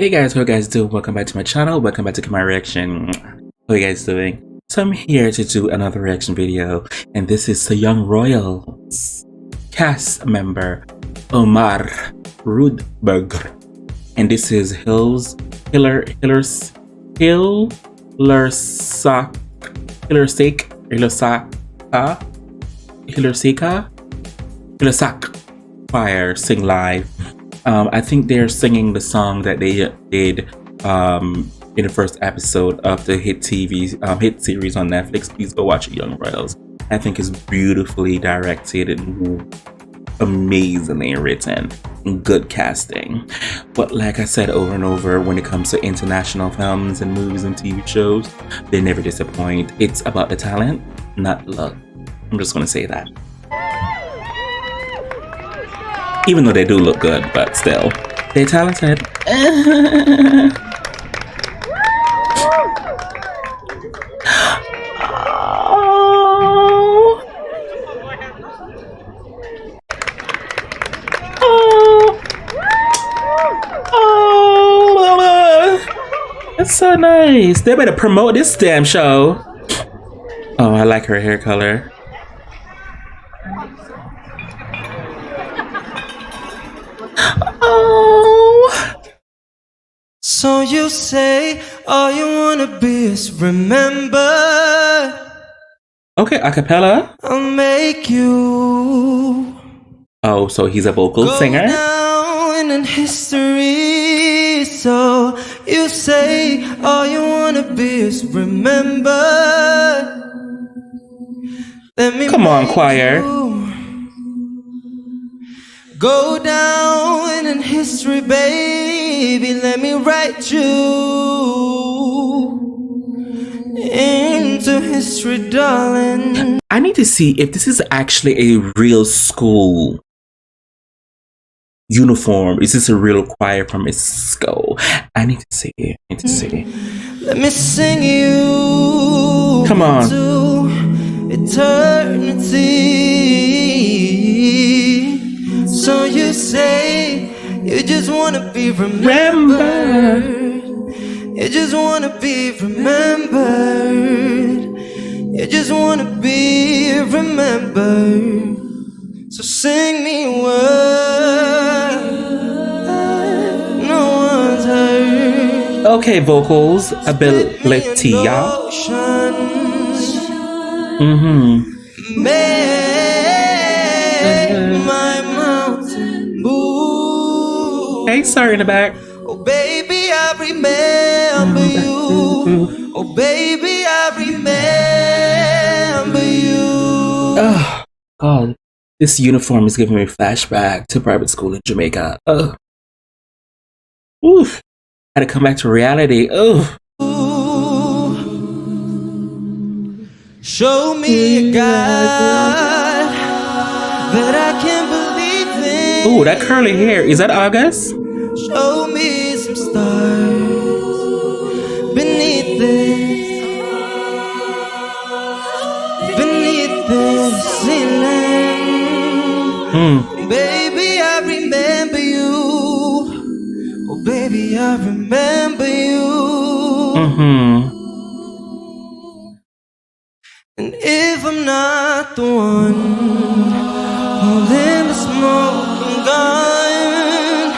Hey guys, how you guys doing? Welcome back to my channel. Welcome back to Kemari reaction. How you guys doing? So I'm here to do another reaction video, and this is the Young Royals cast member Omar Rudberg, and this is Hillerska choir sing live. I think they're singing the song that they did in the first episode of the hit series on Netflix. Please go watch it, Young Royals. I think it's beautifully directed and amazingly written and good casting. But like I said over and over, when it comes to international films and movies and TV shows, they never disappoint. It's about the talent, not luck. I'm just gonna say that. Even though they do look good, but still, they're talented. That's so nice. They better promote this damn show. Oh, I like her hair color. Oh. So you say all you wanna be is remember. Okay, a cappella. I'll make you. Oh, so he's a vocal singer. Down in history. So you say all you wanna be is remember. Let me come on, choir. Go down in history, baby. Let me write you into history, darling. I need to see if this is actually a real school uniform. Is this a real choir from a school? I need to see it. I need to see. Let me sing you. Come on. To eternity. So you say you just wanna be remembered. You just wanna be remembered. You just wanna be remembered. So sing me what no one's heard. Okay, vocals ability, y'all. Hey, sorry in the back. Oh baby, I remember you. Oh baby, I remember you. Oh God, this uniform is giving me a flashback to private school in Jamaica. Oh, oof. Had to come back to reality. Oh. Show me a God that I can believe in. Oh, that curly hair. Is that August? Show me some stars beneath this ceiling. Baby, I remember you. Oh, baby, I remember you. And if I'm not the one holding the smoking gun,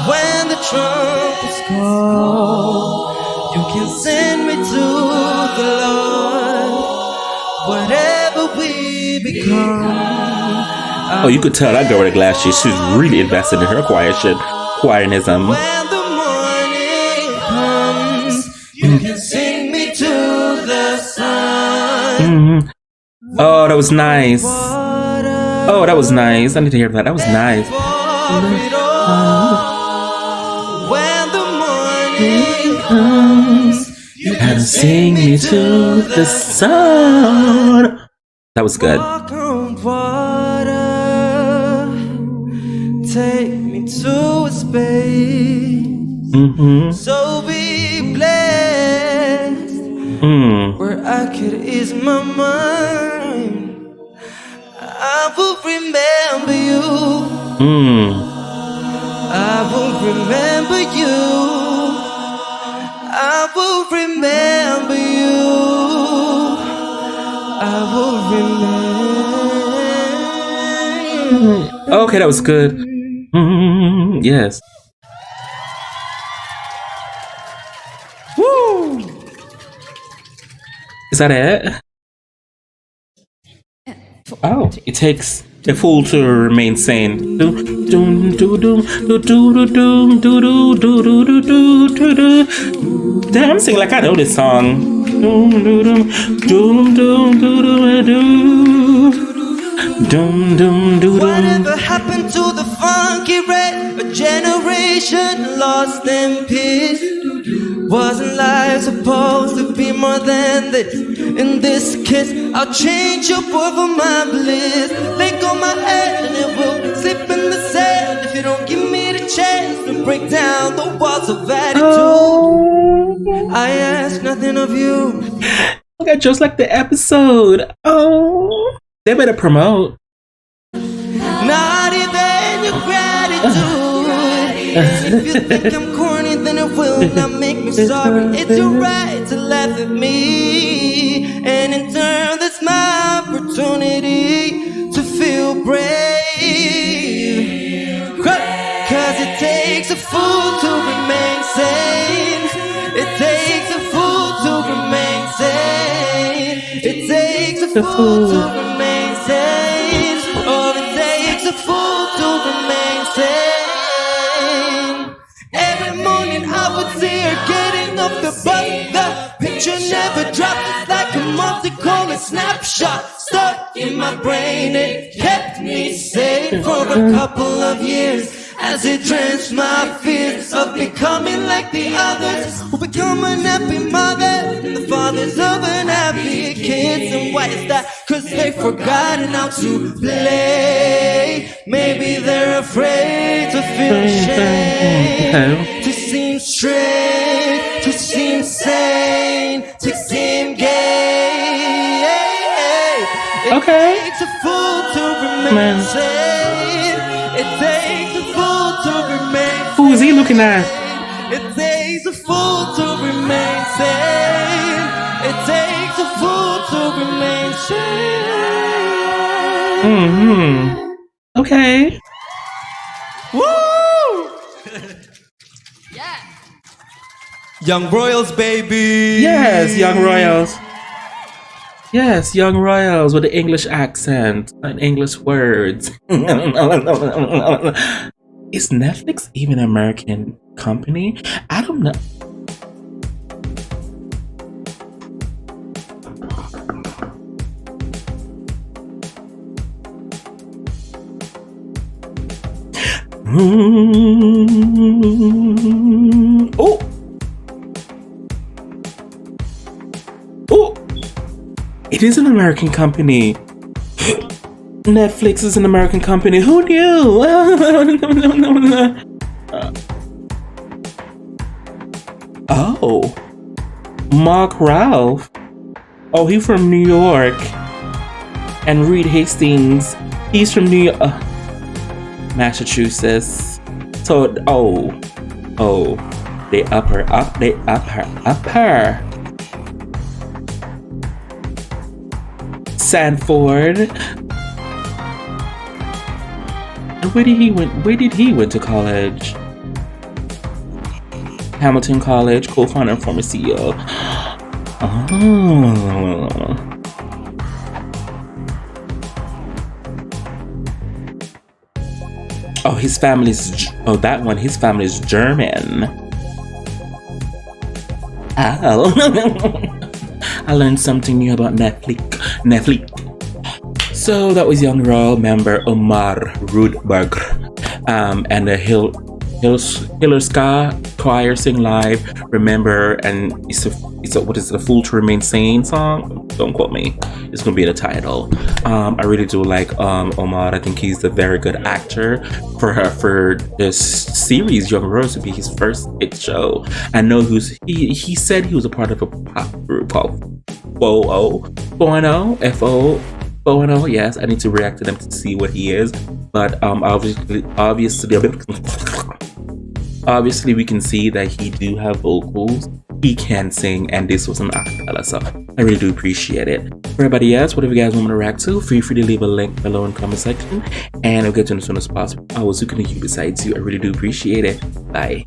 when the trumpets call, you can send me to the Lord. Whatever we become. Oh, you could tell that girl with the glasses. She's really invested in her choirism. When the morning comes, you can sing me to the sun. Oh, that was nice. Oh, that was nice. I need to hear that. That was nice. When the morning comes, you can sing me to the sun. That was good. Walk on water, take me to a space. So be blessed, where I could ease my mind. I will remember you. I will remember you. I will remember you. I will remember. Okay, that was good. Yes. Woo! Is that it? Oh, it takes a fool to remain sane. Damn, I'm singing like I know this song. Whatever happened to the funky red? A generation lost in peace. Wasn't life supposed to be more than this? In this kiss, I'll change your world for my bliss. Lay on my head and it will slip in the sand. If you don't give me the chance to break down the walls of attitude, I ask nothing of you. Okay, just like the episode. Oh, they better promote. Not even your gratitude. If you think I'm corny, then it will not make me sorry. It's your right to laugh at me, and in turn, that's my opportunity to feel brave. Cause it takes a fool to remain sane. It takes a fool to remain sane. It takes a fool to remain sane. Oh, it takes a fool to remain sane. Every morning I would see her getting off the bus. The picture never dropped. It's like a multicolored snapshot stuck in my brain. It kept me sane for a couple of years, as it drenched my fears of becoming like the others, who become unhappy mothers and the fathers of unhappy kids. And why is that? Cause they've forgotten how to play. Maybe they're afraid to feel ashamed, to seem straight, to seem sane, to seem gay. It takes a fool to remain sane. It takes a fool to remain sane. Who is he looking at? It takes a fool to remain sane. It takes a fool to remain sane. Okay. Woo! Yeah. Young Royals, baby. Yes, Young Royals. Yes, Young Royals with the English accent and English words. Is Netflix even an American company? I don't know. Oh! Oh! It is an American company. Netflix is an American company. Who knew? Oh, Mark Ralph. Oh, he's from New York. And Reed Hastings, he's from Massachusetts. So, they up her. Sanford. Where did he went to college? Hamilton College, co-founder and former CEO. Oh, his family's German. Oh. I learned something new about Netflix. So that was Young Royal member Omar Rudberg, and the Hillerska choir sing live. Remember, and it's a what is it? A Fool to Remain Sane song? Don't quote me. It's gonna be the title. I really do like Omar. I think he's a very good actor for this series. Young Royals to be his first hit show. I know he said he was a part of a pop group called F-O. Yes, I need to react to them to see what he is. But obviously we can see that he do have vocals. he can sing, and this was an acapella, so I really do appreciate it. For everybody else, whatever you guys want me to react to, feel free to leave a link below in the comment section, and I'll get to it as soon as possible. I was looking at you besides you. I really do appreciate it. Bye.